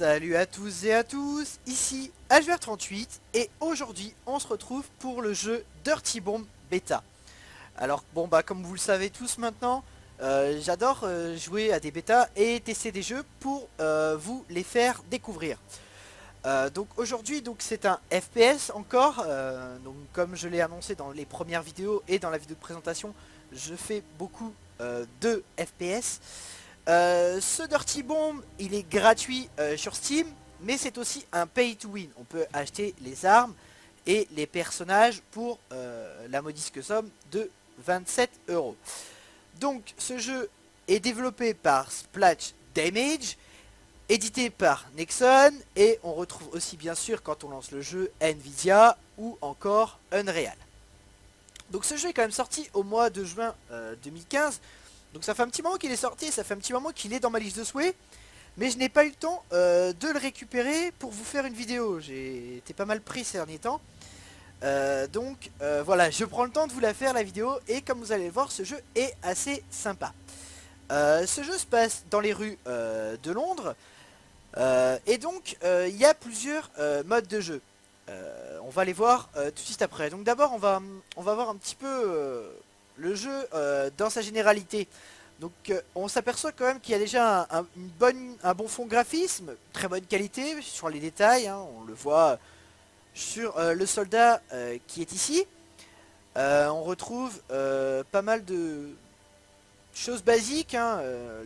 Salut à tous et à tous, ici HVR38 et aujourd'hui on se retrouve pour le jeu Dirty Bomb Beta. Alors bon bah comme vous le savez tous maintenant, j'adore jouer à des bêtas et tester des jeux pour vous les faire découvrir. Donc aujourd'hui donc c'est un FPS encore, donc comme je l'ai annoncé dans les premières vidéos et dans la vidéo de présentation, je fais beaucoup de FPS. Ce Dirty Bomb, il est gratuit sur Steam, mais c'est aussi un pay to win. On peut acheter les armes et les personnages pour la modique somme de 27 euros. Donc ce jeu est développé par Splash Damage, édité par Nexon, et on retrouve aussi bien sûr quand on lance le jeu Nvidia ou encore Unreal. Donc ce jeu est quand même sorti au mois de juin 2015. Donc ça fait un petit moment qu'il est sorti, ça fait un petit moment qu'il est dans ma liste de souhaits. Mais je n'ai pas eu le temps de le récupérer pour vous faire une vidéo. J'ai été pas mal pris ces derniers temps. Voilà, je prends le temps de vous la faire la vidéo. Et comme vous allez le voir, ce jeu est assez sympa. Ce jeu se passe dans les rues de Londres. Il y a plusieurs modes de jeu. On va les voir tout de suite après. Donc d'abord on va voir un petit peu le jeu dans sa généralité. Donc on s'aperçoit quand même qu'il y a déjà un bon fond graphisme, très bonne qualité sur les détails, hein, on le voit sur le soldat qui est ici. On retrouve pas mal de choses basiques, hein,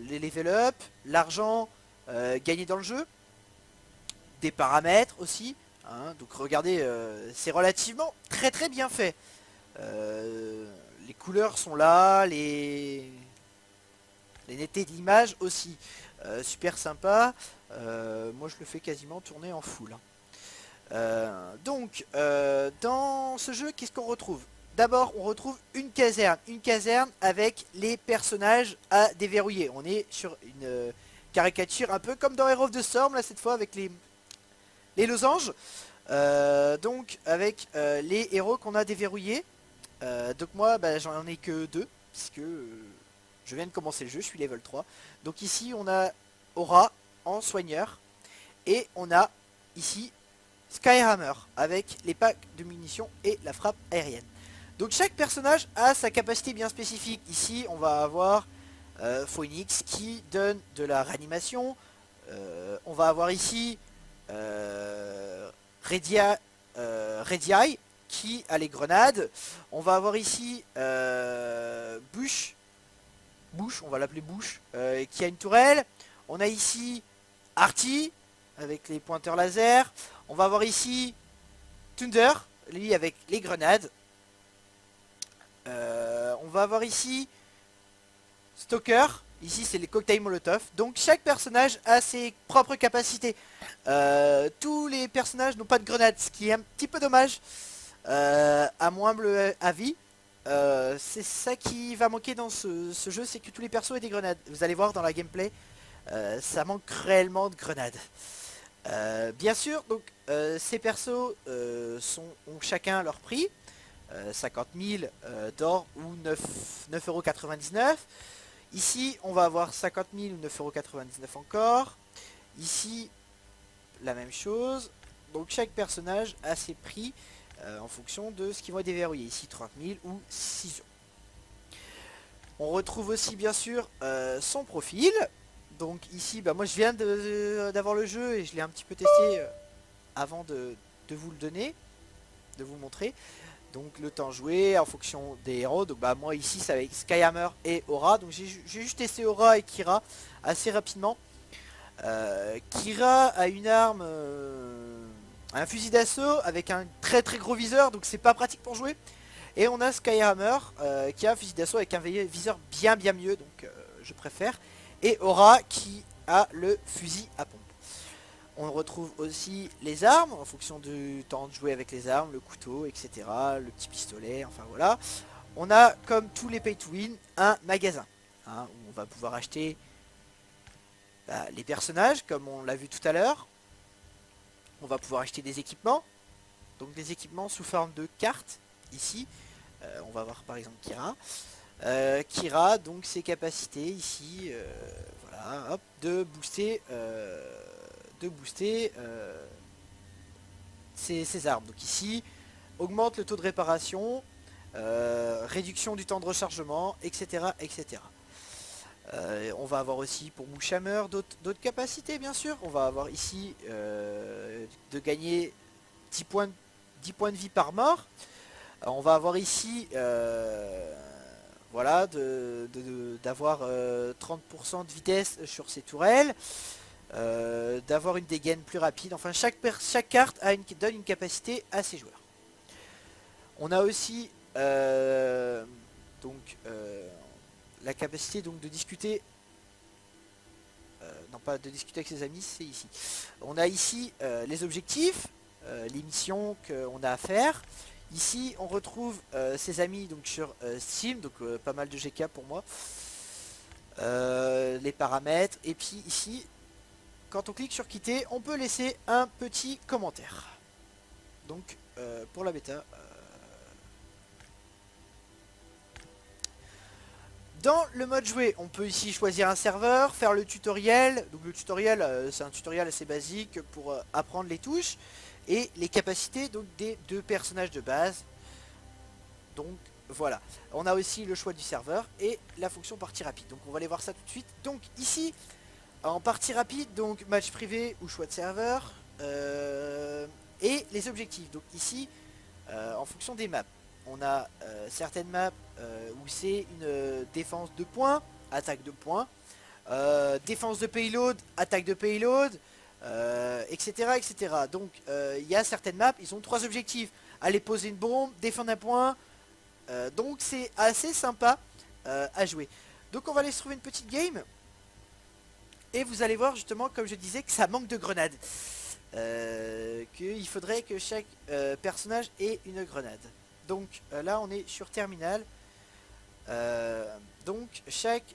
les level up, l'argent gagné dans le jeu, des paramètres aussi. Hein, donc regardez, c'est relativement très bien fait. Les couleurs sont là, les nettetés de l'image aussi. Super sympa. Moi je le fais quasiment tourner en full. Hein. Dans ce jeu, qu'est-ce qu'on retrouve? D'abord, on retrouve une caserne avec les personnages à déverrouiller. On est sur une caricature un peu comme dans Heroes of the Storm, là cette fois avec les losanges. Avec les héros qu'on a déverrouillés. Donc moi bah, j'en ai que deux puisque je viens de commencer le jeu, je suis level 3. Donc ici on a Aura en soigneur et on a ici Skyhammer avec les packs de munitions et la frappe aérienne. Donc chaque personnage a sa capacité bien spécifique. Ici on va avoir Phoenix qui donne de la réanimation. On va avoir ici Red Eye qui a les grenades. On va avoir ici Bush, on va l'appeler Bush, qui a une tourelle. On a ici Artie avec les pointeurs laser. On va avoir ici Thunder, lui avec les grenades. On va avoir ici Stalker. Ici c'est les cocktails Molotov. Donc chaque personnage a ses propres capacités. Tous les personnages n'ont pas de grenades, ce qui est un petit peu dommage. À mon humble avis. C'est ça qui va manquer dans ce jeu, c'est que tous les persos aient des grenades. Vous allez voir dans la gameplay, ça manque réellement de grenades. Bien sûr, donc ces persos ont chacun leur prix. 50 000 d'or ou 9,99 €. Ici, on va avoir 50 000 ou 9,99 € encore. Ici, la même chose. Donc chaque personnage a ses prix en fonction de ce qu'ils vont déverrouiller. Ici 30 000 ou 6 €. On retrouve aussi bien sûr son profil. Donc ici, bah, moi je viens d'avoir le jeu et je l'ai un petit peu testé avant de vous le donner, de vous le montrer. Donc le temps joué en fonction des héros. Donc bah moi ici c'est avec Skyhammer et Aura. Donc j'ai juste testé Aura et Kira assez rapidement. Kira a une arme, un fusil d'assaut avec un très gros viseur, donc c'est pas pratique pour jouer. Et on a Skyhammer qui a un fusil d'assaut avec un viseur bien mieux, donc je préfère. Et Aura qui a le fusil à pompe. On retrouve aussi les armes en fonction du temps de jouer avec les armes, le couteau, etc. Le petit pistolet, enfin voilà. On a, comme tous les pay to win, un magasin hein, où on va pouvoir acheter les personnages, comme on l'a vu tout à l'heure. On va pouvoir acheter des équipements. Donc des équipements sous forme de cartes. Ici, on va voir par exemple Kira. Kira, donc ses capacités ici, voilà, hop, de de booster ses armes. Donc ici, augmente le taux de réparation, réduction du temps de rechargement, etc. etc. On va avoir aussi pour Mouchhammer d'autres capacités bien sûr. On va avoir ici de gagner 10 points de vie par mort. On va avoir ici voilà d'avoir 30% de vitesse sur ses tourelles, d'avoir une dégaine plus rapide. Enfin chaque carte donne une capacité à ses joueurs. On a aussi donc la capacité donc de discuter, non pas de discuter avec ses amis, c'est ici. On a ici les objectifs, les missions qu'on a à faire. Ici on retrouve ses amis donc sur Steam, donc pas mal de GK pour moi. Les paramètres, et puis ici quand on clique sur quitter, on peut laisser un petit commentaire. Donc pour la bêta. Dans le mode jouer, on peut ici choisir un serveur, faire le tutoriel. Donc le tutoriel, c'est un tutoriel assez basique pour apprendre les touches et les capacités donc des deux personnages de base. Donc voilà. On a aussi le choix du serveur et la fonction partie rapide. Donc on va aller voir ça tout de suite. Donc ici, en partie rapide, donc match privé ou choix de serveur et les objectifs. Donc ici, en fonction des maps. On a certaines maps où c'est une défense de points, attaque de points, défense de payload, attaque de payload, etc. etc. Donc il y a certaines maps, ils ont 3 objectifs. Aller poser une bombe, défendre un point. Donc c'est assez sympa à jouer. Donc on va aller se trouver une petite game. Et vous allez voir justement, comme je disais, que ça manque de grenades. Qu'il faudrait que chaque personnage ait une grenade. Donc là on est sur terminal. Donc chaque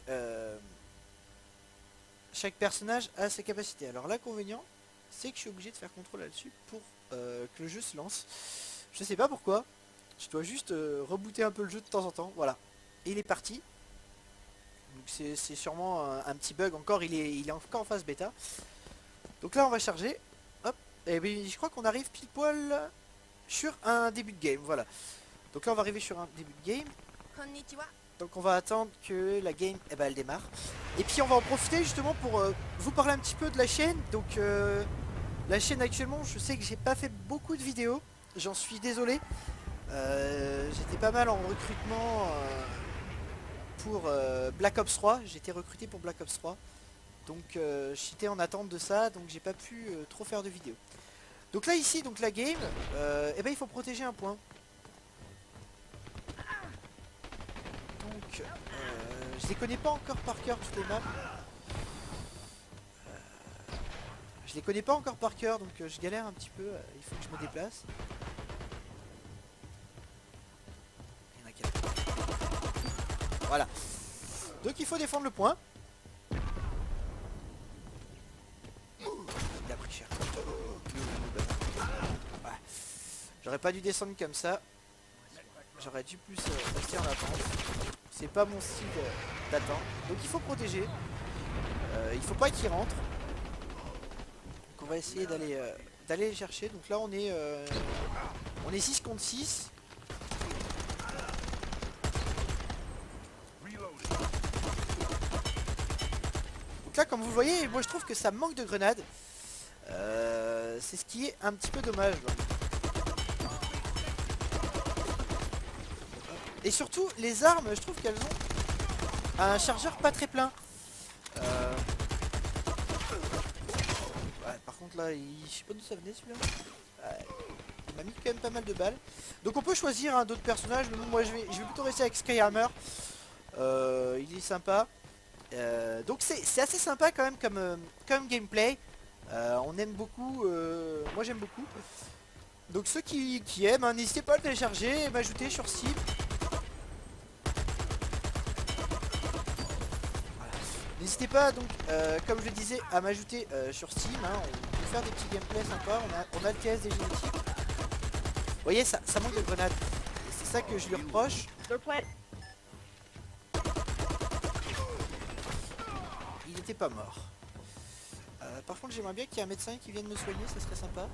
personnage a ses capacités. Alors l'inconvénient c'est que je suis obligé de faire contrôle là-dessus pour que le jeu se lance. Je sais pas pourquoi. Je dois juste rebooter un peu le jeu de temps en temps. Voilà. Et il est parti. Donc c'est sûrement un petit bug encore. Il est encore en phase bêta. Donc là on va charger. Hop. Et bien je crois qu'on arrive pile poil sur un début de game. Voilà. Donc là on va arriver sur un début de game. Donc on va attendre que la game elle démarre. Et puis on va en profiter justement pour vous parler un petit peu de la chaîne. Donc la chaîne actuellement, je sais que j'ai pas fait beaucoup de vidéos. J'en suis désolé. J'étais pas mal en recrutement pour Black Ops 3. J'ai été recruté pour Black Ops 3. Donc j'étais en attente de ça. Donc j'ai pas pu trop faire de vidéos. Donc là ici, donc la game, il faut protéger un point. Donc je les connais pas encore par cœur toutes les maps. Je les connais pas encore par cœur, donc je galère un petit peu. Il faut que je me déplace. Il y en a qu'un. Voilà. Donc il faut défendre le point. Il a pris cher. Ouais. J'aurais pas dû descendre comme ça. J'aurais dû plus rester en attente. C'est pas mon style d'attente. Donc il faut protéger. Il faut pas qu'il rentre. Donc on va essayer d'aller les chercher. Donc là on est 6 contre 6. Donc là comme vous voyez, moi je trouve que ça manque de grenades. C'est ce qui est un petit peu dommage. Et surtout les armes, je trouve qu'elles ont un chargeur pas très plein. Ouais, par contre là, je sais pas d'où ça venait celui-là. Ouais, il m'a mis quand même pas mal de balles. Donc on peut choisir d'autres personnages. Mais moi je vais plutôt rester avec Skyhammer. Il est sympa. Donc c'est assez sympa quand même comme gameplay. On aime beaucoup. Moi j'aime beaucoup. Donc ceux qui aiment, hein, n'hésitez pas à le télécharger et m'ajouter sur Steam. N'hésitez pas donc, comme je le disais, à m'ajouter sur Steam, hein, on peut faire des petits gameplays sympas, on a le TS des génétiques. Vous voyez, ça manque de grenades. C'est ça que je lui reproche. Il n'était pas mort. Par contre j'aimerais bien qu'il y ait un médecin qui vienne me soigner, ça serait sympa.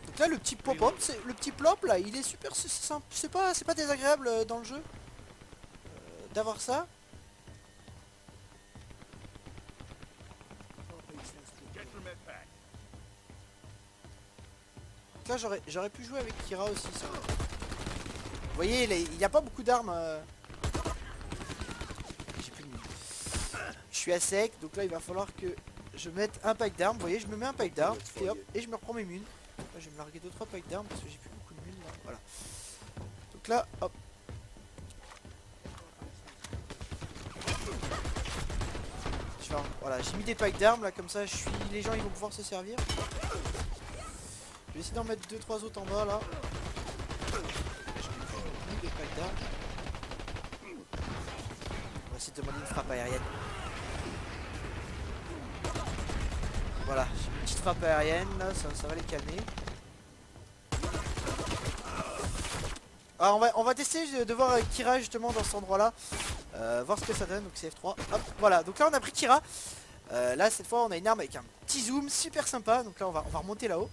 Donc là le petit pop-up, le petit plop là, il est super, c'est pas désagréable dans le jeu d'avoir ça. Donc là j'aurais pu jouer avec Kira aussi. Ça. Vous voyez, il n'y a pas beaucoup d'armes. J'ai plus de mine. Je suis à sec, donc là il va falloir que je mette un pack d'armes. Vous voyez, je me mets un pack d'armes et hop, et je me reprends mes munes. Là, je vais me larguer 2-3 packs d'armes parce que j'ai plus beaucoup de munes là. Voilà. Donc là, hop. Voilà, j'ai mis des packs d'armes là, comme ça les gens ils vont pouvoir se servir. Je vais essayer d'en mettre 2-3 autres en bas là. J'ai mis des packs d'armes. On va essayer de demander une frappe aérienne. Voilà, j'ai une petite frappe aérienne là, ça va les calmer. Ah, on va tester de voir Kira justement dans cet endroit là. Voir ce que ça donne, donc c'est F3. Hop, voilà, donc là on a pris Kira. Là cette fois on a une arme avec un petit zoom super sympa. Donc là on va remonter là-haut. Hop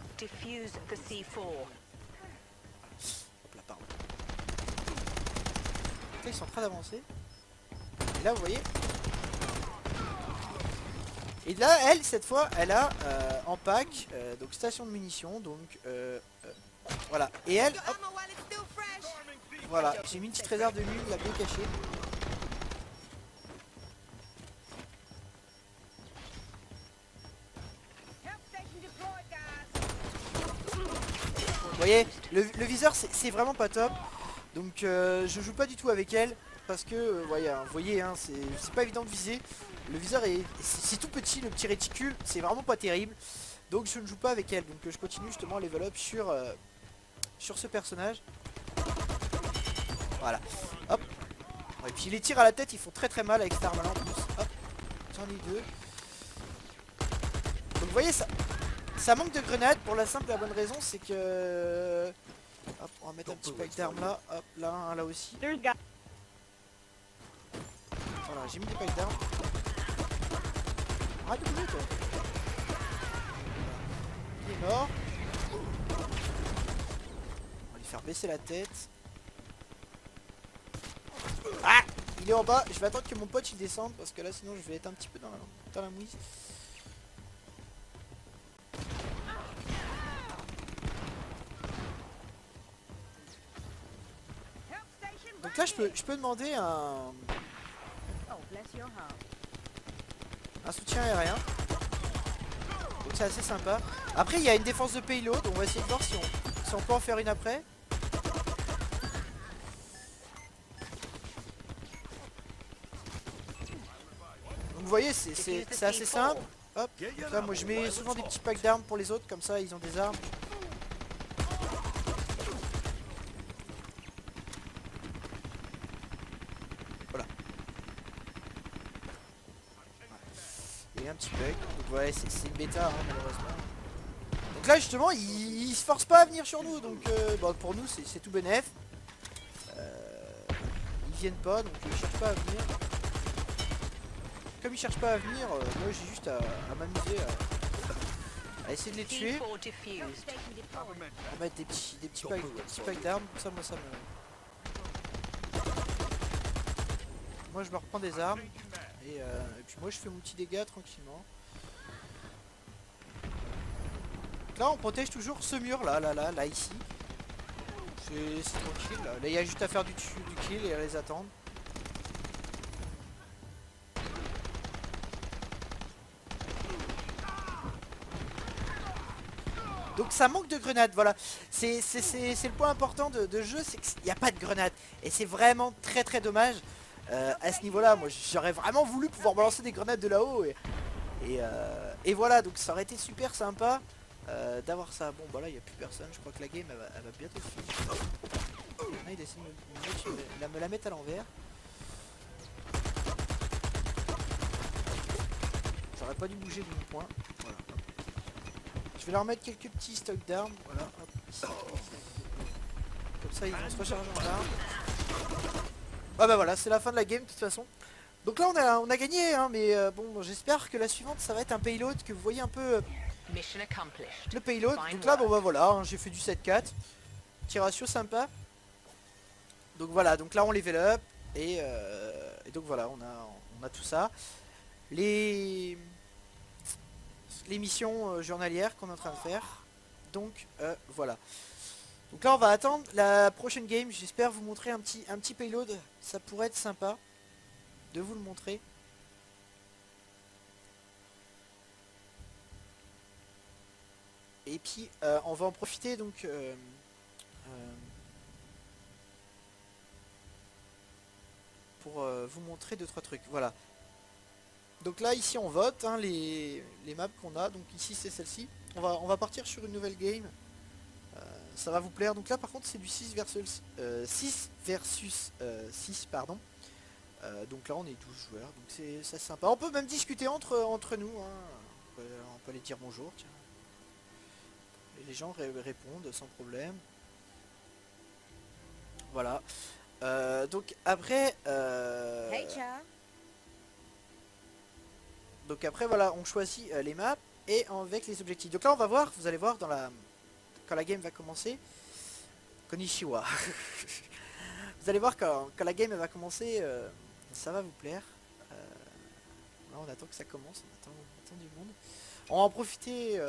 là, pardon. Donc là ils sont en train d'avancer. Et là vous voyez. Et là elle cette fois elle a en pack donc station de munitions. Donc voilà. Et elle hop, voilà, j'ai mis une petite réserve de mine là bien cachée. Vous voyez, le viseur c'est vraiment pas top. Donc je joue pas du tout avec elle. Parce que, vous voyez, hein, c'est pas évident de viser. Le viseur c'est tout petit, le petit réticule, c'est vraiment pas terrible. Donc je ne joue pas avec elle. Donc je continue justement à level up sur ce personnage. Voilà, hop. Et puis les tirs à la tête ils font très mal avec cette arme là en plus. Hop, j'en ai deux. Donc vous voyez ça manque de grenades pour la simple et la bonne raison c'est que... Hop, on va mettre un petit pack d'armes là. Hop, là, un là aussi. Voilà, j'ai mis des packs d'armes. Arrête de bouger toi. Il est mort. On va lui faire baisser la tête. Ah, il est en bas. Je vais attendre que mon pote il descende parce que là sinon je vais être un petit peu dans la mouise. Donc là je peux demander un soutien aérien. Donc c'est assez sympa. Après il y a une défense de payload. On va essayer de voir si on peut en faire une après. Donc vous voyez c'est assez simple. Hop. Donc là moi je mets souvent des petits packs d'armes pour les autres. Comme ça ils ont des armes. Voilà. Et un petit bug. Donc ouais c'est une bêta hein, malheureusement. Donc là justement ils se forcent pas à venir sur nous. Donc bon, pour nous c'est tout bénef. Ils viennent pas donc ils cherchent pas à venir. Comme ils cherchent pas à venir, moi j'ai juste à m'amuser à essayer de les tuer. On va mettre des petits packs d'armes, comme ça moi ça me... Moi je me reprends des armes et puis moi je fais mon petit dégât tranquillement. Donc là on protège toujours ce mur là ici. C'est tranquille là. Là il y a juste à faire du kill et à les attendre. Donc ça manque de grenades, voilà. C'est le point important de jeu, c'est qu'il n'y a pas de grenades. Et c'est vraiment très dommage à ce niveau-là. Moi j'aurais vraiment voulu pouvoir balancer des grenades de là-haut. Et voilà, donc ça aurait été super sympa d'avoir ça. Bon bah là il n'y a plus personne, je crois que la game elle va bientôt finir. Il essaie de me la mettre à l'envers. J'aurais pas dû bouger de mon point. Voilà. Je vais leur mettre quelques petits stocks d'armes. Voilà, hop, ici. Comme ça ils vont se recharger en armes. Ah bah voilà, c'est la fin de la game de toute façon. Donc là on a gagné hein, mais bon j'espère que la suivante ça va être un payload, que vous voyez un peu le payload. Donc là bon bah voilà, hein, j'ai fait du 7-4. Petit ratio sympa. Donc voilà, donc là on level up. Et donc voilà, on a tout ça. Les missions journalières qu'on est en train de faire. Donc voilà. Donc là on va attendre la prochaine game. J'espère vous montrer un petit payload. Ça pourrait être sympa de vous le montrer. Et puis on va en profiter donc pour vous montrer 2-3 trucs. Voilà. Donc là ici on vote hein, les maps qu'on a. Donc ici c'est celle-ci. On va partir sur une nouvelle game. Ça va vous plaire. Donc là par contre c'est du 6 versus 6 pardon. Donc là on est 12 joueurs. Donc c'est sympa. On peut même discuter entre nous. Hein. On peut aller dire bonjour. Tiens. Et les gens répondent sans problème. Voilà. Donc après donc après voilà on choisit les maps et avec les objectifs. Donc là on va voir, vous allez voir quand la game va commencer. Konnichiwa. Vous allez voir quand la game va commencer, ça va vous plaire. Là on attend que ça commence, on attend du monde. On va en profiter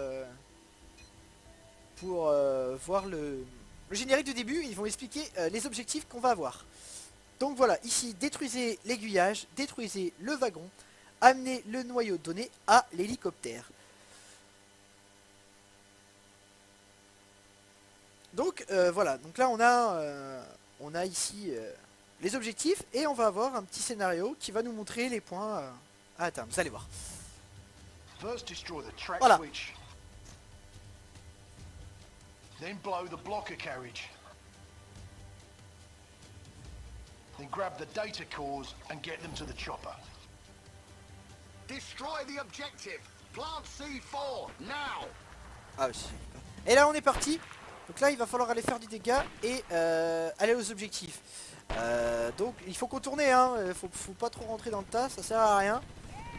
pour voir le générique de début. Ils vont expliquer les objectifs qu'on va avoir. Donc voilà, ici détruisez l'aiguillage, détruisez le wagon, amenez le noyau de données à l'hélicoptère. Donc voilà, donc là on a ici les objectifs et on va avoir un petit scénario qui va nous montrer les points à atteindre. Vous allez voir. Voilà. Then blow the blocker carriage. Then grab the data cores and get them to the chopper. Destroy the objective. Plant C4 now. Ah aussi. Et là on est parti. Donc là il va falloir aller faire du dégât et aller aux objectifs. Donc il faut contourner hein. Faut pas trop rentrer dans le tas, ça sert à rien.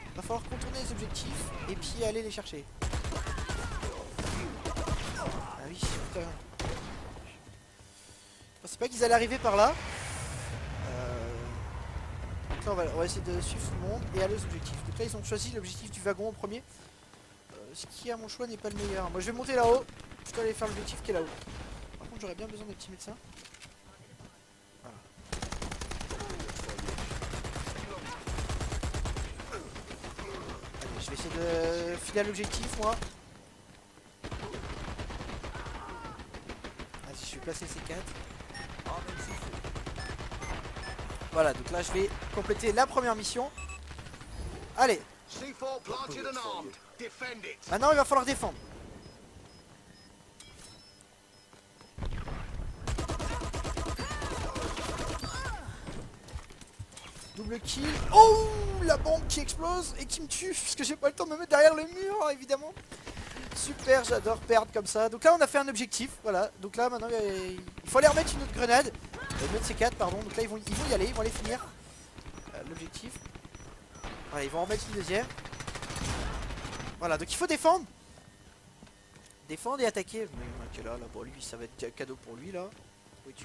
Il va falloir contourner les objectifs et puis aller les chercher. Ah oui putain. Je pensais pas qu'ils allaient arriver par là. Donc là on va essayer de suivre tout le monde et aller aux objectifs. Donc là ils ont choisi l'objectif du wagon en premier. Ce qui à mon choix n'est pas le meilleur. Moi je vais monter là-haut. Je dois aller faire l'objectif qui est là-haut. Par contre j'aurais bien besoin des petits médecins. Voilà. Allez, je vais essayer de filer à l'objectif moi. Vas-y, je vais placer ces 4. Voilà, donc là je vais compléter la première mission. Allez. Maintenant il va falloir défendre. Double kill. Oh, la bombe qui explose et qui me tue parce que j'ai pas le temps de me mettre derrière le mur évidemment. Super, j'adore perdre comme ça. Donc là on a fait un objectif, voilà. Donc là maintenant il faut aller remettre une autre grenade. Mettre ces 4 pardon. Donc là ils vont y aller, ils vont aller finir l'objectif. Voilà, ils vont en remettre une deuxième. Voilà, donc il faut défendre. Défendre et attaquer. Mais là, bon lui ça va être cadeau pour lui là. Oui, tu...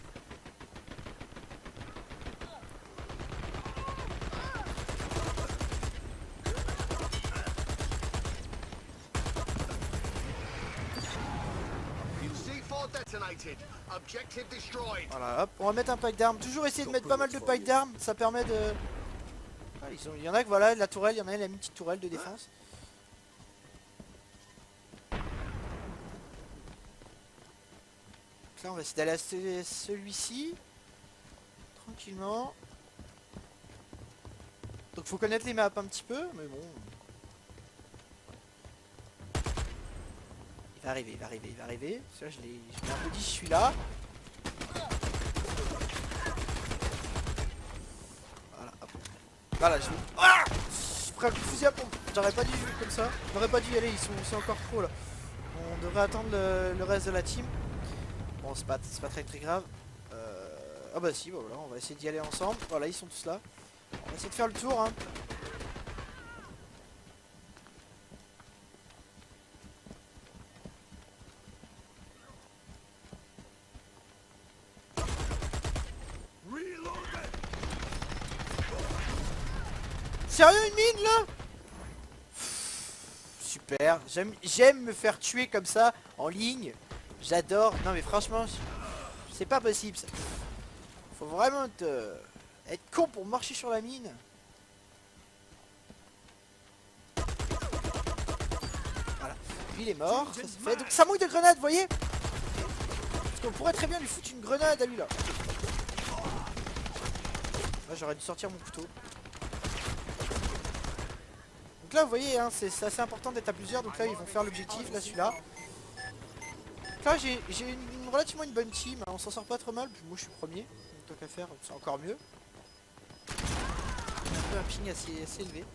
Voilà, hop, on va mettre un pack d'armes. Toujours essayer de mettre pas mal de packs d'armes, ça permet de... Ah, il y en a que voilà, la tourelle, il y en a une petite tourelle de défense. Donc là on va essayer d'aller à celui-ci. Tranquillement. Donc faut connaître les maps un petit peu, mais bon... Il va arriver, il va arriver, il va arriver. Ça, je l'ai un peu dit, je suis là. Voilà, hop. Voilà, je vais... Ah, je prends un fusil à pompe. J'aurais pas dû jouer comme ça. J'aurais pas dû y aller, ils sont encore trop là. on devrait attendre le reste de la team. Bon, c'est pas très grave. Ah bah si, bah voilà, on va essayer d'y aller ensemble. Voilà, ils sont tous là. On va essayer de faire le tour, hein. Sérieux, une mine là? Super, j'aime me faire tuer comme ça en ligne. J'adore. Non mais franchement, c'est pas possible ça. Faut vraiment être con pour marcher sur la mine. Voilà, lui il est mort, ça c'est fait. Donc ça manque de grenades, vous voyez? Parce qu'on pourrait très bien lui foutre une grenade à lui là. Là j'aurais dû sortir mon couteau. Donc là vous voyez hein, c'est assez important d'être à plusieurs. Donc là ils vont faire l'objectif, là celui-là. Là j'ai relativement une bonne team, on s'en sort pas trop mal, moi je suis premier, donc tant qu'à faire c'est encore mieux. Un peu un ping assez élevé.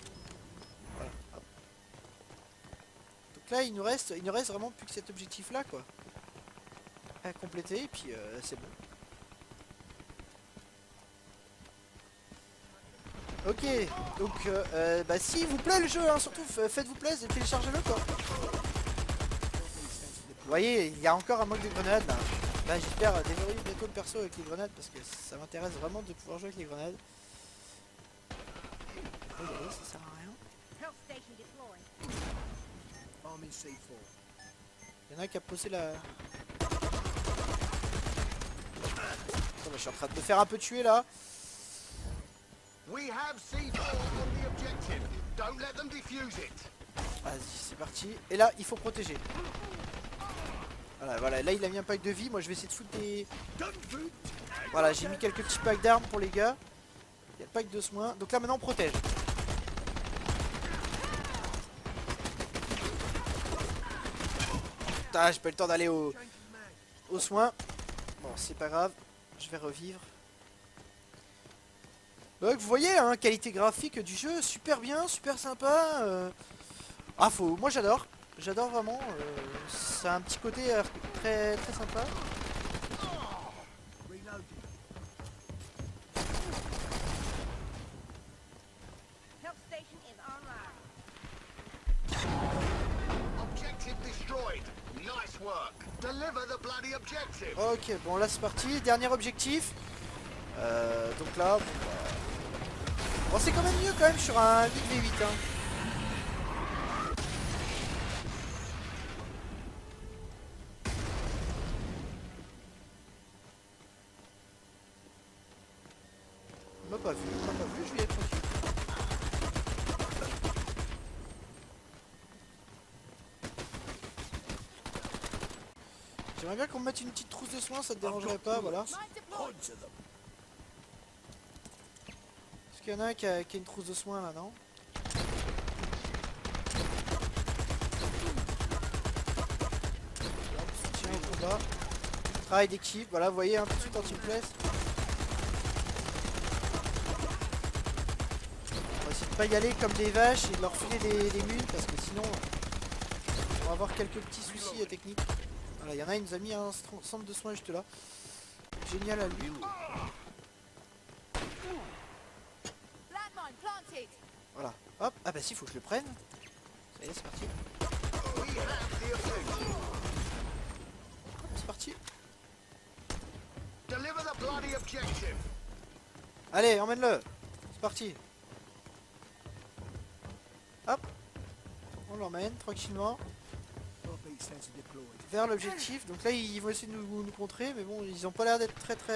Voilà. Hop. Donc là il nous reste vraiment plus que cet objectif là quoi. À compléter et puis c'est bon. Ok, donc bah s'il vous plaît le jeu hein, surtout faites-vous plaisir et téléchargez-le quoi. Vous voyez, il y a encore un manque de grenades là. Là j'espère déverrouiller bientôt le perso avec les grenades parce que ça m'intéresse vraiment de pouvoir jouer avec les grenades. Regardez, ça sert à rien. Il y en a un qui a posé la... Oh, bah, je suis en train de me faire un peu tuer là. We have C4 on the objective. Don't let them defuse it. Vas-y, c'est parti. Et là, il faut protéger. Voilà, voilà, là il a mis un pack de vie. Moi je vais essayer de foutre des... Voilà, j'ai mis quelques petits packs d'armes pour les gars. Il y a le pack de soins. Donc là maintenant on protège. Putain, j'ai pas eu le temps d'aller aux soins. Bon, c'est pas grave. Je vais revivre. Donc vous voyez, hein, qualité graphique du jeu, super bien, super sympa. Ah faut, moi j'adore. J'adore vraiment, c'est un petit côté très sympa. Objective destroyed. Nice work. Deliver the bloody objective. Ok, bon là c'est parti, dernier objectif. Donc là, bon c'est quand même mieux quand même sur un 8v8 hein. Il m'a pas vu, je vais être tranquille. J'aimerais bien qu'on me mette une petite trousse de soins, ça te dérangerait pas, voilà. Est-ce qu'il y en a un qui a une trousse de soins là, non? Soutien au combat. Travail d'équipe, voilà, vous voyez, hein, tout de suite en team place. On va essayer de pas y aller comme des vaches et de leur filer des mules parce que sinon on va avoir quelques petits soucis techniques. Voilà, il y en a, il nous a mis un centre de soins juste là. Génial à lui. Voilà, hop, ah bah si, faut que je le prenne. Ça y est, c'est parti. Hop, c'est parti. Deliver the bloody objective. Allez, emmène-le. C'est parti. Hop. On l'emmène tranquillement vers l'objectif. Donc là ils vont essayer de nous contrer, mais bon ils ont pas l'air d'être très fut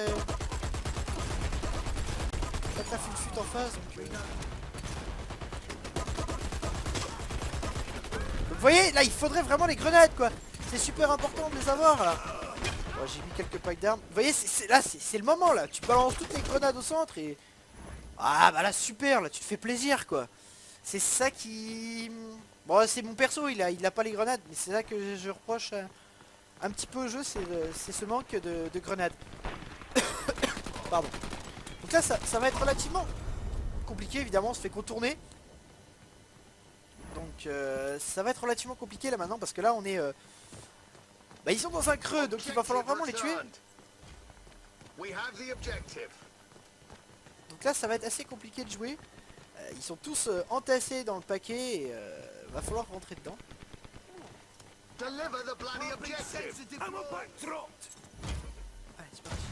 en face. Donc, vous voyez là il faudrait vraiment les grenades quoi. C'est super important de les avoir là. Bon, j'ai mis quelques packs d'armes. Vous voyez là c'est le moment là. Tu balances toutes les grenades au centre et... Ah bah là super là tu te fais plaisir quoi. C'est ça qui... Bon c'est mon perso il a pas les grenades. Mais c'est ça que je reproche un petit peu au jeu. C'est ce manque de grenades. Pardon. Donc là ça va être relativement compliqué évidemment. On se fait contourner. Donc ça va être relativement compliqué là maintenant. Parce que là on est Bah ils sont dans un creux, donc il va falloir vraiment les tuer. We have the objective. Donc là ça va être assez compliqué de jouer. Ils sont tous entassés dans le paquet et va falloir rentrer dedans. Deliver the bloody objective. Allez, c'est parti.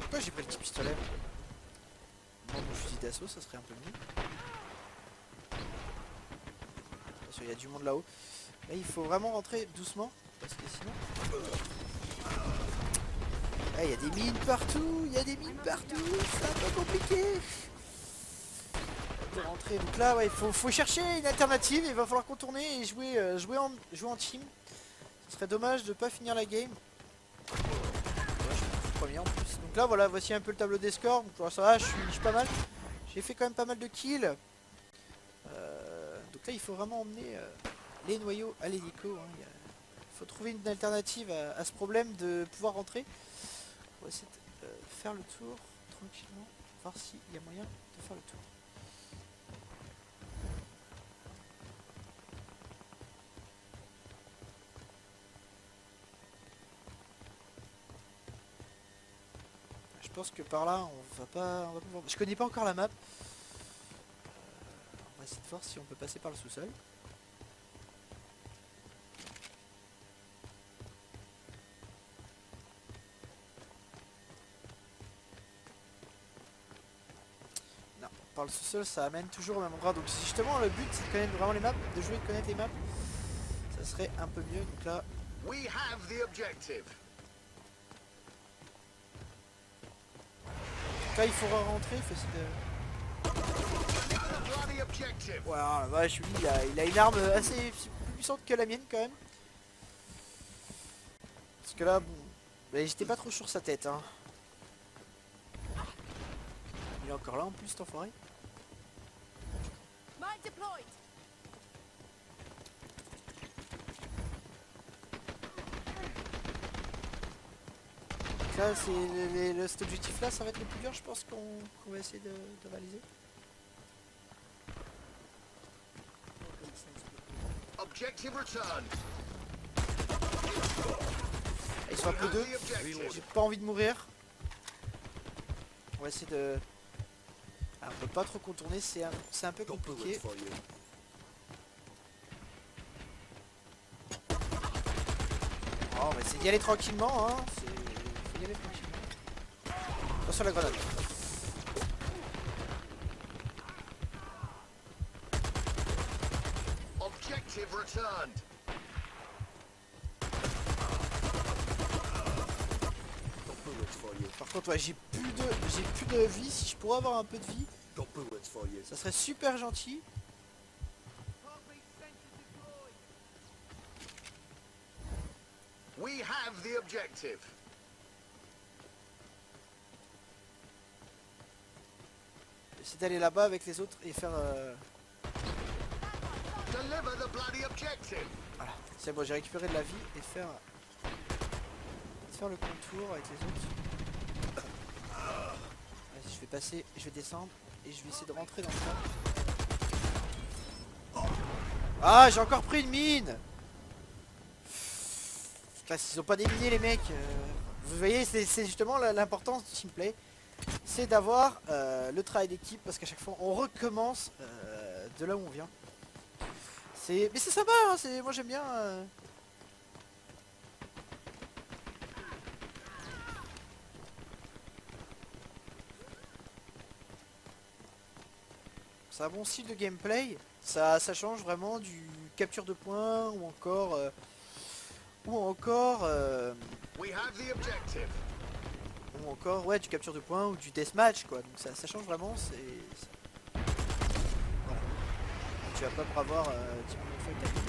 Pourquoi j'ai pris le petit pistolet? Moi mon fusil d'assaut ça serait un peu mieux. Attention, il y a du monde là-haut. Là il faut vraiment rentrer doucement parce que sinon... Ah, il y a des mines partout, il y a des mines partout, c'est un peu compliqué de rentrer. Donc là, ouais, faut chercher une alternative, il va falloir contourner et jouer en team. Ce serait dommage de pas finir la game. Ouais, je suis premier en plus. Donc là, voilà, voici un peu le tableau des scores. Donc ça va, je suis pas mal. J'ai fait quand même pas mal de kills. Donc là, il faut vraiment emmener les noyaux à l'hélico. Hein. Il faut trouver une alternative à ce problème de pouvoir rentrer. On va essayer de faire le tour tranquillement, voir s'il y a moyen de faire le tour. Je pense que par là on va pas pouvoir... Je connais pas encore la map. On va essayer de voir si on peut passer par le sous-sol. Par le sous-sol ça amène toujours au même endroit, donc si justement le but c'est de connaître vraiment les maps, de jouer, de connaître les maps, ça serait un peu mieux. Donc là, We have the objective. il faut rentrer, il faut essayer de... Deliver the bloody objective. Voilà, la vache, lui il a une arme assez plus puissante que la mienne quand même. Parce que là, bon, j'étais pas trop sur sa tête hein. Il est encore là en plus cet enfoiré. Mine deployed. Donc là c'est cet objectif là, ça va être le plus dur je pense qu'on va essayer de réaliser. Objective returned. Ils sont un peu deux, j'ai pas envie de mourir. On va essayer de... Ah, on peut pas trop contourner, c'est un peu compliqué. Oh, on va essayer d'y aller tranquillement, hein. Faut y aller tranquillement. Attention à la grenade. Objective returned. Par contre, ouais, j'ai plus de vie. Si je pourrais avoir un peu de vie, ça serait super gentil. We have the objective. J'essaie d'aller là-bas avec les autres et faire... Deliver the bloody objective. Voilà, c'est bon, j'ai récupéré de la vie et faire le contour avec les autres. Vas-y, je vais passer, je vais descendre et je vais essayer de rentrer dans ça. Ah, j'ai encore pris une mine. Là, ils ont pas déminé les mecs. Vous voyez, c'est justement l'importance du teamplay. C'est d'avoir le travail d'équipe parce qu'à chaque fois on recommence de là où on vient. Mais c'est sympa, hein, moi j'aime bien. C'est un bon style de gameplay. Ça change vraiment du capture de points ou encore We have the objective. ouais, du capture de points ou du deathmatch quoi. Donc ça change vraiment. Voilà. Tu vas pas me revoir 10 millions de fois que t'as fait.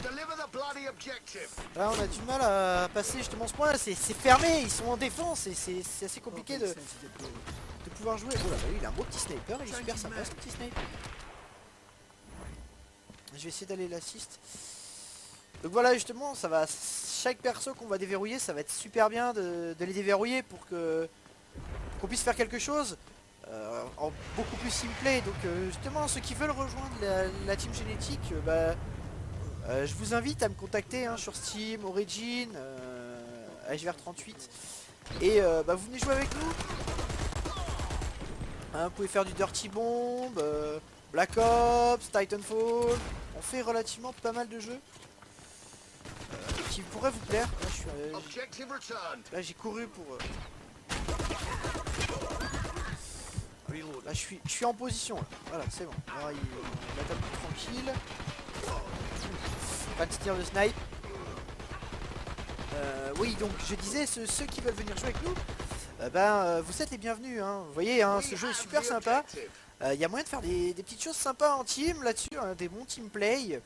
Deliver the bloody objective. Là on a du mal à passer justement ce point là, c'est fermé, ils sont en défense et c'est assez compliqué de pouvoir jouer. Oh là bah lui il a un beau petit sniper, il est super sympa ce petit sniper. Je vais essayer d'aller l'assist. Donc voilà justement ça va, chaque perso qu'on va déverrouiller ça va être super bien de les déverrouiller pour qu'on puisse faire quelque chose en beaucoup plus simplé. Donc justement ceux qui veulent rejoindre la team génétique, je vous invite à me contacter hein, sur Steam, Origin, HVR38 et vous venez jouer avec nous. Hein, vous pouvez faire du Dirty Bomb, Black Ops, Titanfall. On fait relativement pas mal de jeux qui pourraient vous plaire. Objective returned. Là j'ai couru pour... Là je suis en position là. Voilà c'est bon. Alors il attaque tranquille. Pas de tir de snipe. Oui donc je disais ceux qui veulent venir jouer avec nous, vous êtes les bienvenus hein. Vous voyez hein, ce jeu est super sympa. Il y a moyen de faire des petites choses sympas en team là-dessus, hein, des bons team play.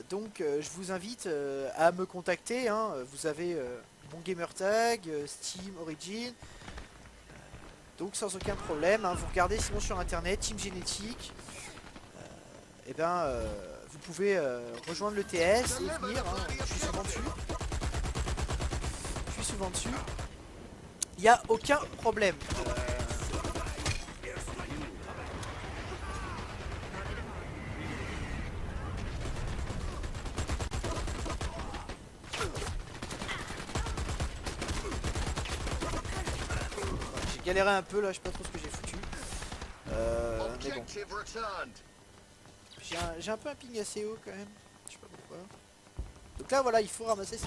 Donc je vous invite à me contacter hein. Vous avez mon gamertag, Steam, Origin. Donc sans aucun problème, hein. Vous regardez sinon sur internet, Team Génétique. Vous pouvez rejoindre le TS et venir, hein. Je suis souvent dessus. Il n'y a aucun problème. J'ai galéré un peu là, je sais pas trop ce que j'ai foutu. Mais bon. Objective returned. J'ai un peu un ping assez haut quand même. Je sais pas pourquoi. Donc là voilà, il faut ramasser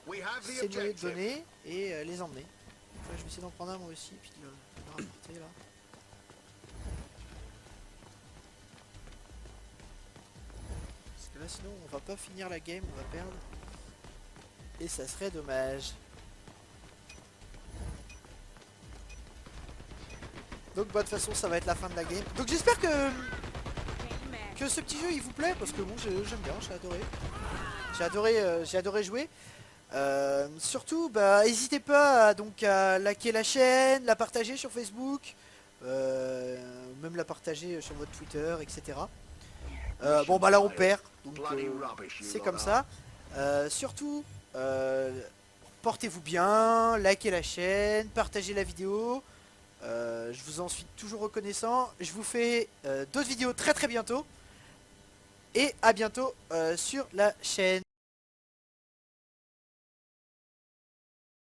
We have the ces noyaux de objective. données et les emmener. Donc là, je vais essayer d'en prendre un moi aussi, puis de le rapporter là. Parce que là sinon on va pas finir la game, on va perdre. Et ça serait dommage. Donc de toute façon ça va être la fin de la game. Donc j'espère que ce petit jeu il vous plaît, parce que bon j'aime bien, j'ai adoré jouer. Surtout n'hésitez pas à liker la chaîne, la partager sur Facebook, même la partager sur votre Twitter, etc. Là on perd, donc c'est comme ça. Surtout portez-vous bien, likez la chaîne, partagez la vidéo. Je vous en suis toujours reconnaissant. Je vous fais d'autres vidéos très bientôt. Et à bientôt sur la chaîne.